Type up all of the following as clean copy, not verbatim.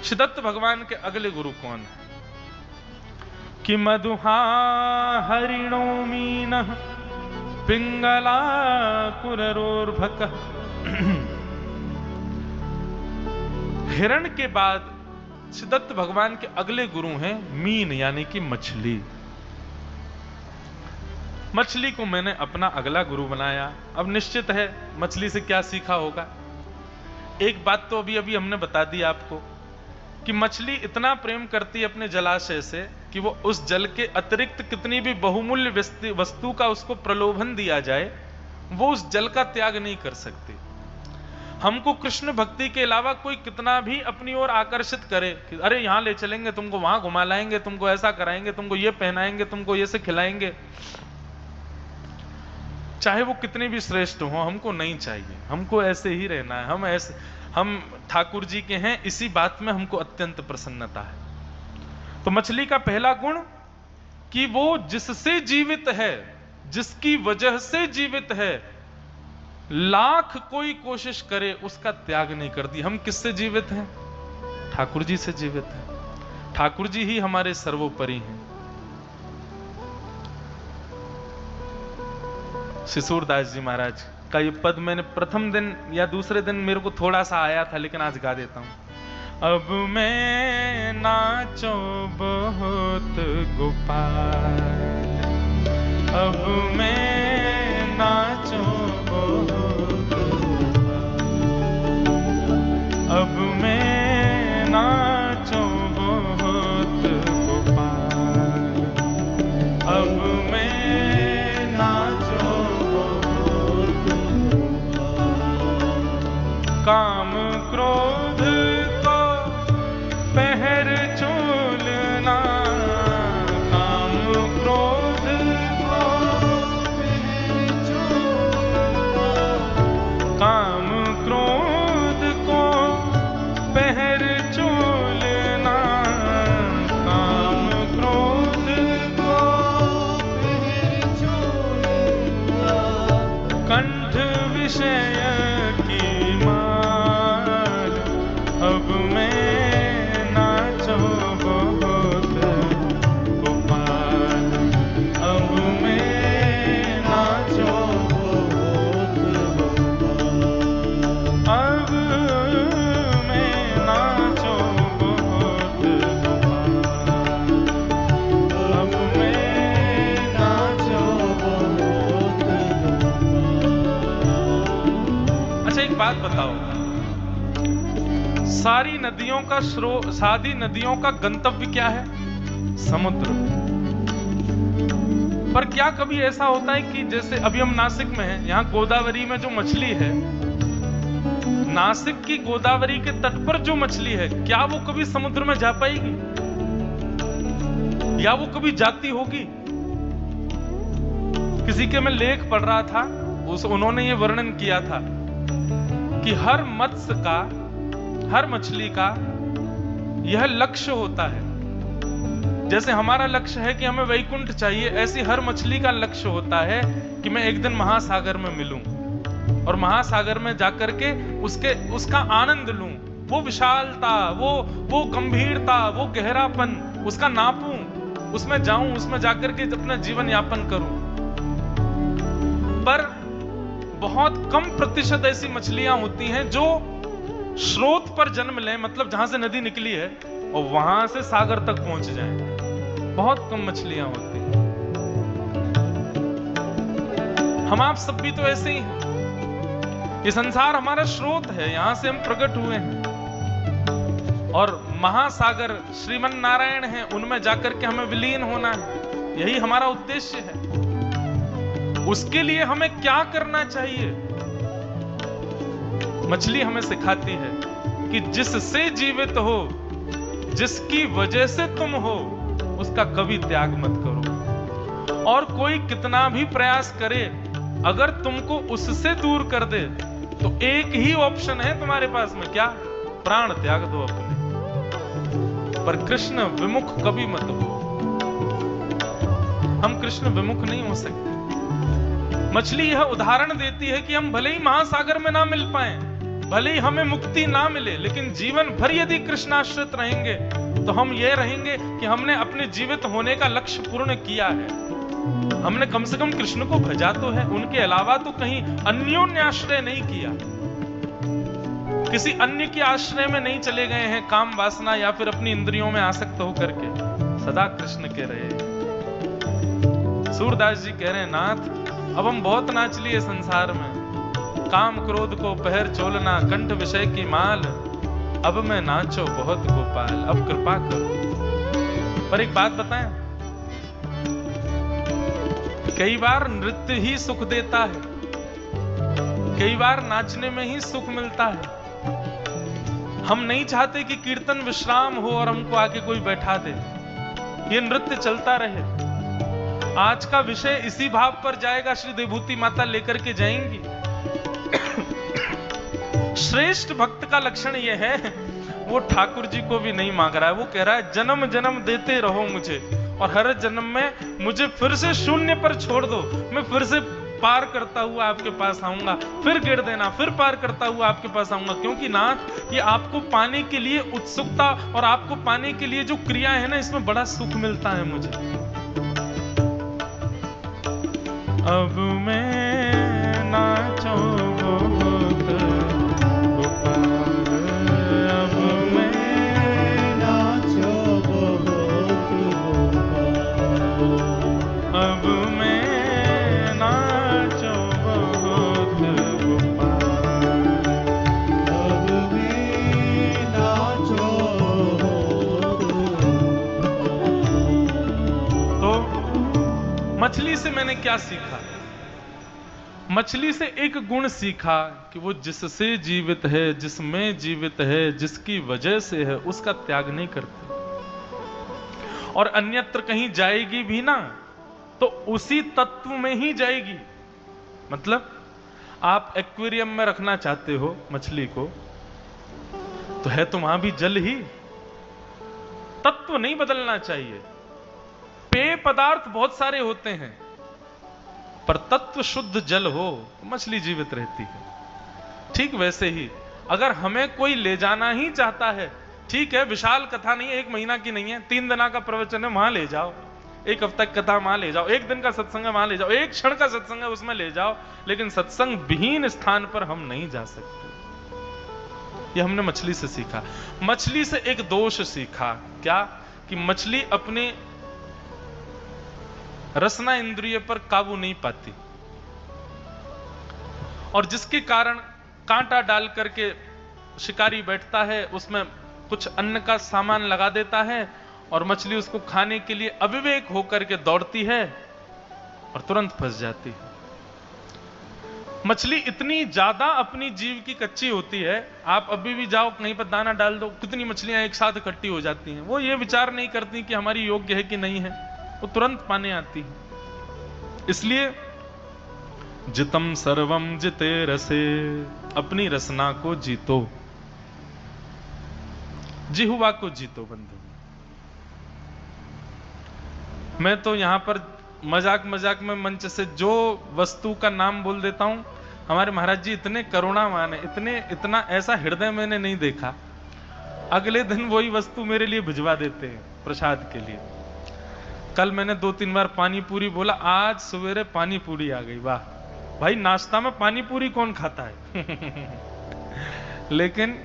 सिद्धत्त भगवान के अगले गुरु कौन है? कि मधुहा हरिणो मीनः पिंगला कुररोर्भक। हिरण के बाद सिद्धत्त भगवान के अगले गुरु हैं मीन, यानी कि मछली। मछली को मैंने अपना अगला गुरु बनाया। अब निश्चित है मछली से क्या सीखा होगा। एक बात तो अभी अभी हमने बता दी आपको कि मछली इतना प्रेम करती है अपने जलाशय से कि वो उस जल के अतिरिक्त कितनी भी बहुमूल्य वस्तु का उसको प्रलोभन दिया जाए, वो उस जल का त्याग नहीं कर सकती। हमको कृष्ण भक्ति के अलावा कोई कितना भी अपनी ओर आकर्षित करे कि अरे यहां ले चलेंगे, तुमको वहां घुमा लाएंगे, तुमको ऐसा कराएंगे, तुमको ये पहनाएंगे, तुमको ये से खिलाएंगे, चाहे वो कितने भी श्रेष्ठ हो, हमको नहीं चाहिए। हमको ऐसे ही रहना है। हम ठाकुर जी के हैं, इसी बात में हमको अत्यंत प्रसन्नता है। तो मछली का पहला गुण कि वो जिससे जीवित है, जिसकी वजह से जीवित है, लाख कोई कोशिश करे उसका त्याग नहीं करती। हम किससे जीवित हैं? ठाकुर जी से जीवित हैं। ठाकुर जी ही हमारे सर्वोपरि हैं। सिसूरदास जी महाराज का ये पद मैंने प्रथम दिन या दूसरे दिन मेरे को थोड़ा सा आया था, लेकिन आज गा देता हूं। अब मैं नाचो बहुत गोपाल, अब मैं नाचो बहुत गोपाल, अब मैं नाचो बहुत गोपाल, अब मैं काम क्रोध को पहर चोलना, काम क्रोध को पहर चोलना, काम क्रोध को पहर चोलना, काम क्रोध को पहर चोलना, कंठ विषय अब मैं नाचो बहुत गोपाल, अब मैं नाचो बहुत गोपाल, अब मैं नाचो बहुत गोपाल, अब मैं नाचो बहुत गोपाल। अच्छा एक बात बताओ, सारी नदियों का गंतव्य क्या है? समुद्र। पर क्या कभी ऐसा होता है कि जैसे अभी हम नासिक में हैं, यहाँ गोदावरी में जो मछली है, नासिक की गोदावरी के तट पर जो मछली है, क्या वो कभी समुद्र में जा पाएगी? या वो कभी जाती होगी? किसी के मैं लेख पढ़ रहा था, उन्होंने ये वर्णन किया था कि हर मत्स्य का, हर मछली का यह लक्ष्य होता है। जैसे हमारा लक्ष्य है कि हमें वैकुंठ चाहिए, ऐसी हर मछली का लक्ष्य होता है कि मैं एक दिन महासागर में मिलूं और महासागर में जाकर के उसका आनंद लूं, वो विशालता, वो गंभीरता, वो गहरापन उसका नापूं, उसमें जाऊं, उसमें जाकर के अपना जीवन यापन करूं। पर बहुत कम प्रतिशत ऐसी मछलियां होती हैं जो स्रोत पर जन्म लें, मतलब जहां से नदी निकली है और वहां से सागर तक पहुंच जाएं। बहुत कम मछलियां होती हैं। हम आप सब भी तो ऐसे ही हैं। ये संसार हमारा स्रोत है, यहां से हम प्रकट हुए हैं और महासागर श्रीमन नारायण हैं, उनमें जाकर के हमें विलीन होना है। यही हमारा उद्देश्य है। उसके लिए हमें क्या करना चाहिए? मछली हमें सिखाती है कि जिससे जीवित हो, जिसकी वजह से तुम हो, उसका कभी त्याग मत करो। और कोई कितना भी प्रयास करे, अगर तुमको उससे दूर कर दे तो एक ही ऑप्शन है तुम्हारे पास में, क्या? प्राण त्याग दो अपने। पर कृष्ण विमुख कभी मत हो। हम कृष्ण विमुख नहीं हो सकते। मछली यह उदाहरण देती है कि हम भले ही महासागर में ना मिल पाए, भले ही हमें मुक्ति ना मिले, लेकिन जीवन भर यदि कृष्णाश्रित रहेंगे तो हम ये रहेंगे कि हमने अपने जीवित होने का लक्ष्य पूर्ण किया है। हमने कम से कम कृष्ण को भजा तो है, उनके अलावा तो कहीं अन्योन्य आश्रय नहीं किया, किसी अन्य के आश्रय में नहीं चले गए हैं काम वासना या फिर अपनी इंद्रियों में आसक्त होकर के, सदा कृष्ण के रहे। सूरदास जी कह रहे हैं, नाथ अब हम बहुत नाच लिए संसार में, काम क्रोध को पहर चोलना, कंठ विषय की माल, अब मैं नाचो बहुत गोपाल, अब कृपा करो। पर एक बात बताएं, कई बार नृत्य ही सुख देता है, कई बार नाचने में ही सुख मिलता है। हम नहीं चाहते कि कीर्तन विश्राम हो और हमको आके कोई बैठा दे, ये नृत्य चलता रहे। आज का विषय इसी भाव पर जाएगा, श्री देवभूति माता लेकर के जाएंगी। श्रेष्ठ भक्त का लक्षण यह है, वो ठाकुर जी को भी नहीं मांग रहा है, वो कह रहा है जन्म जन्म देते रहो मुझे, और हर जन्म में मुझे फिर से शून्य पर छोड़ दो, मैं फिर से पार करता हुआ आपके पास आऊंगा, फिर गिर देना, फिर पार करता हुआ आपके पास आऊंगा। क्योंकि नाथ, ये आपको पाने के लिए उत्सुकता और आपको पाने के लिए जो क्रिया है ना, इसमें बड़ा सुख मिलता है मुझे। अब मैं नाचो बहुत गोपाल, अब मैं नाचो बहुत गोपाल, अब मैं नाचो बहुत गोपाल, अब मैं नाचो बहुत गोपाल। तो मछली से मैंने क्या सीखा? मछली से एक गुण सीखा कि वो जिससे जीवित है, जिसमें जीवित है, जिसकी वजह से है, उसका त्याग नहीं करती। और अन्यत्र कहीं जाएगी भी ना तो उसी तत्व में ही जाएगी। मतलब आप एक्वेरियम में रखना चाहते हो मछली को, तो है तो वहां भी जल ही, तत्व नहीं बदलना चाहिए। पेय पदार्थ बहुत सारे होते हैं, पर तत्व शुद्ध जल हो तो मछली जीवित रहती है। ठीक वैसे ही अगर हमें कोई ले जाना ही चाहता है, ठीक है, विशाल कथा नहीं है, 1 महीना की नहीं है, 3 दिन का प्रवचन है, वहां ले जाओ, 1 हफ्ता की कथा वहां ले जाओ, 1 दिन का सत्संग है वहां ले जाओ, 1 क्षण का सत्संग है उसमें ले जाओ, लेकिन सत्संग विहीन स्थान पर हम नहीं जा सकते। ये हमने मछली से सीखा। मछली से एक दोष सीखा, क्या? कि मछली अपने रसना इंद्रिय पर काबू नहीं पाती, और जिसके कारण कांटा डाल करके शिकारी बैठता है, उसमें कुछ अन्न का सामान लगा देता है और मछली उसको खाने के लिए अविवेक होकर के दौड़ती है और तुरंत फंस जाती है। मछली इतनी ज्यादा अपनी जीव की कच्ची होती है, आप अभी भी जाओ कहीं पर दाना डाल दो, कितनी मछलियां एक साथ इकट्ठी हो जाती हैं। वो ये विचार नहीं करती कि हमारी योग्य है कि नहीं है, वो तुरंत पाने आती है। इसलिए जितम सर्वम जिते रसे, अपनी रसना को जीतो, जिहुआ को जीतो। बंधु, मैं तो यहां पर मजाक मजाक में मंच से जो वस्तु का नाम बोल देता हूं, हमारे महाराज जी इतने करुणावान है, इतना ऐसा हृदय मैंने नहीं देखा, अगले दिन वही वस्तु मेरे लिए भिजवा देते हैं प्रसाद के लिए। कल मैंने 2-3 बार पानी पूरी बोला, आज सवेरे पानी पूरी आ गई। वाह भाई, नाश्ता में पानी पूरी कौन खाता है? लेकिन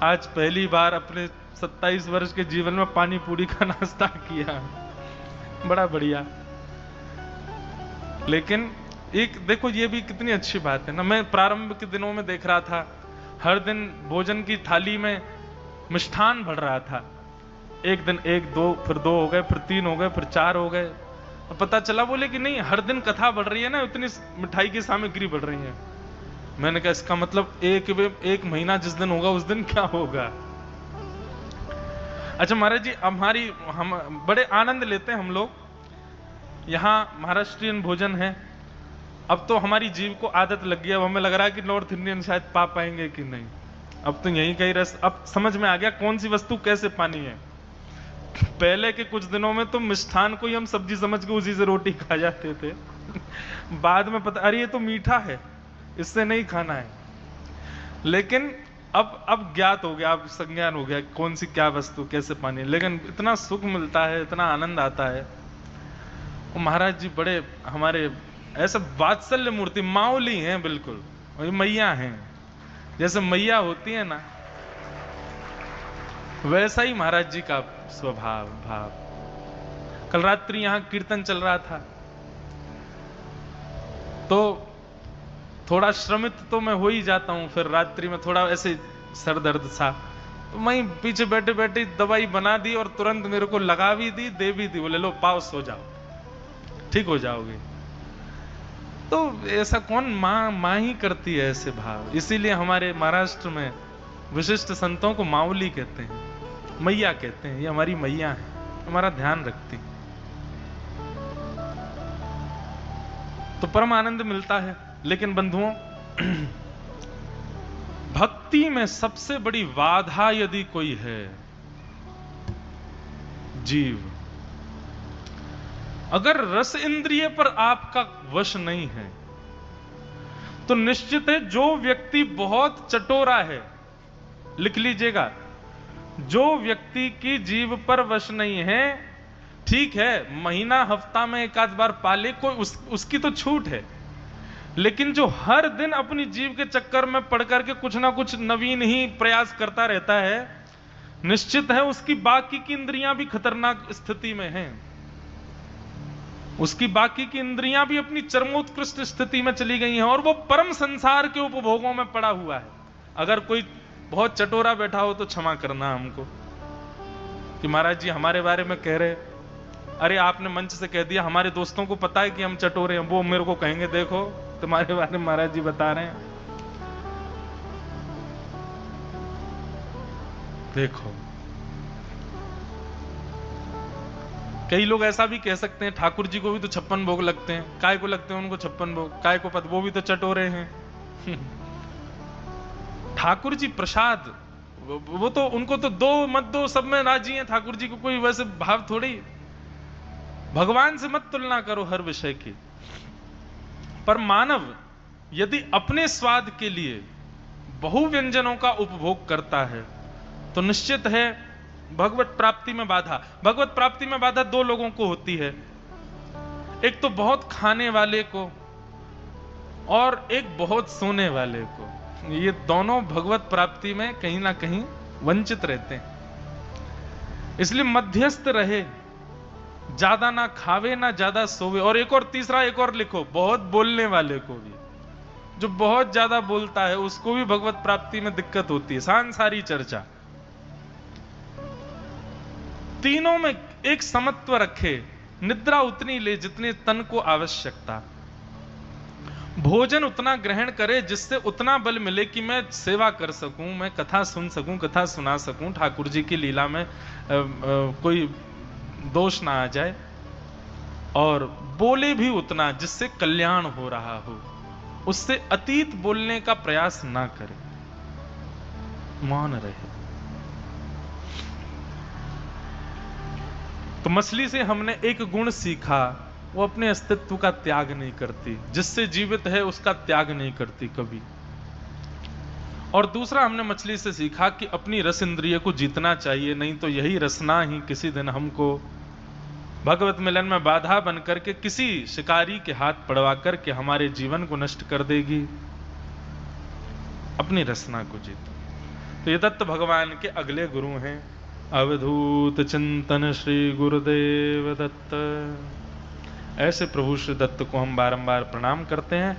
आज पहली बार अपने 27 वर्ष के जीवन में पानी पूरी का नाश्ता किया, बड़ा बढ़िया। लेकिन एक देखो, ये भी कितनी अच्छी बात है ना। मैं प्रारंभ के दिनों में देख रहा था, हर दिन भोजन की थाली में मिष्ठान बढ़ रहा था। एक दिन 1, 2, फिर 2 हो गए, फिर 3 हो गए, फिर 4 हो गए। तो पता चला बोले कि नहीं, हर दिन कथा बढ़ रही है ना, उतनी मिठाई की सामग्री बढ़ रही है। मैंने कहा इसका मतलब एक महीना जिस दिन होगा उस दिन क्या होगा? अच्छा महाराज जी, हम बड़े आनंद लेते हैं हम लोग, यहाँ महाराष्ट्रियन भोजन है। अब तो हमारी जीव को आदत लग गई, अब हमें लग रहा है कि नॉर्थ इंडियन शायद पा पाएंगे कि नहीं। अब तो यही कहीं रस, अब समझ में आ गया कौन सी वस्तु कैसे पानी है। पहले के कुछ दिनों में तो मिष्ठान को ही हम सब्जी समझ के उसी से रोटी खा जाते थे। बाद में पता, अरे ये तो मीठा है, इससे नहीं खाना है। लेकिन अब ज्ञात हो गया, अब संज्ञान हो गया कौन सी क्या वस्तु कैसे पानी, लेकिन इतना सुख मिलता है, इतना आनंद आता है। और महाराज जी बड़े हमारे ऐसे वात्सल्य मूर्ति, माउली हैं बिल्कुल, और ये मैया हैं, जैसे मैया होती है ना वैसा ही महाराज जी का स्वभाव भाव। कल रात्रि यहां कीर्तन चल रहा था तो थोड़ा श्रमित तो मैं हो ही जाता हूं, फिर रात्रि में थोड़ा ऐसे सर दर्द सा, तो मैं पीछे बैठे बैठे दवाई बना दी और तुरंत मेरे को लगा भी दी, दे भी दी, बोले लो पाओ सो जाओ ठीक हो जाओगे। तो ऐसा कौन, माँ ही करती है ऐसे भाव। इसीलिए हमारे महाराष्ट्र में विशिष्ट संतों को माउली कहते हैं, मैया कहते हैं, ये हमारी मैया है, हमारा ध्यान रखती। तो परम आनंद मिलता है। लेकिन बंधुओं, भक्ति में सबसे बड़ी बाधा यदि कोई है, जीव। अगर रस इंद्रिय पर आपका वश नहीं है तो निश्चित है जो व्यक्ति बहुत चटोरा है, लिख लीजिएगा, जो व्यक्ति की जीव पर वश नहीं है, ठीक है महीना हफ्ता में एक आध बार पाले कोई उसकी तो छूट है, लेकिन जो हर दिन अपनी जीव के चक्कर में पड़ करके कुछ ना कुछ नवीन ही प्रयास करता रहता है, निश्चित है उसकी बाकी की इंद्रियां भी खतरनाक स्थिति में हैं। उसकी बाकी की इंद्रियां भी अपनी चरमोत्कृष्ट स्थिति में चली गई हैं और वो परम संसार के उपभोगों में पड़ा हुआ है। अगर कोई बहुत चटोरा बैठा हो तो क्षमा करना हमको कि महाराज जी हमारे बारे में कह रहे, अरे आपने मंच से कह दिया, हमारे दोस्तों को पता है कि हम चटोरे हैं, वो मेरे को कहेंगे देखो तुम्हारे बारे में महाराज जी बता रहे हैं। देखो कई लोग ऐसा भी कह सकते हैं, ठाकुर जी को भी तो 56 भोग लगते हैं, काय को लगते हैं उनको 56 भोग, काय को पता, वो भी तो चटोरे हैं। ठाकुर जी प्रसाद, वो तो उनको तो दो मत दो सब में राजी हैं, ठाकुर जी को कोई वैसे भाव थोड़ी। भगवान से मत तुलना करो हर विषय की। पर मानव यदि अपने स्वाद के लिए बहु व्यंजनों का उपभोग करता है तो निश्चित है भगवत प्राप्ति में बाधा। भगवत प्राप्ति में बाधा दो लोगों को होती है, एक तो बहुत खाने वाले को और एक बहुत सोने वाले को। ये दोनों भगवत प्राप्ति में कहीं ना कहीं वंचित रहते हैं। इसलिए मध्यस्थ रहे, ज्यादा ना खावे ना ज्यादा सोवे। और एक और तीसरा एक और लिखो, बहुत बोलने वाले को भी, जो बहुत ज्यादा बोलता है उसको भी भगवत प्राप्ति में दिक्कत होती है, सांसारी चर्चा। तीनों में एक समत्व रखे, निद्रा उतनी ले जितने तन को आवश्यकता, भोजन उतना ग्रहण करे जिससे उतना बल मिले कि मैं सेवा कर सकूं, मैं कथा सुन सकूं, कथा सुना सकूं, ठाकुर जी की लीला में कोई दोष ना आ जाए, और बोले भी उतना जिससे कल्याण हो रहा हो, उससे अतीत बोलने का प्रयास ना करे, मौन रहे। तो मछली से हमने एक गुण सीखा, वो अपने अस्तित्व का त्याग नहीं करती, जिससे जीवित है उसका त्याग नहीं करती कभी। और दूसरा हमने मछली से सीखा कि अपनी रस इंद्रिय को जीतना चाहिए, नहीं तो यही रसना ही किसी दिन हमको भगवत मिलन में बाधा बनकर के किसी शिकारी के हाथ पड़वा करके हमारे जीवन को नष्ट कर देगी। अपनी रसना को जीतो। तो ये दत्त भगवान के अगले गुरु हैं अवधूत चिंतन श्री गुरुदेव दत्त। ऐसे प्रभु श्री दत्त को हम बारंबार प्रणाम करते हैं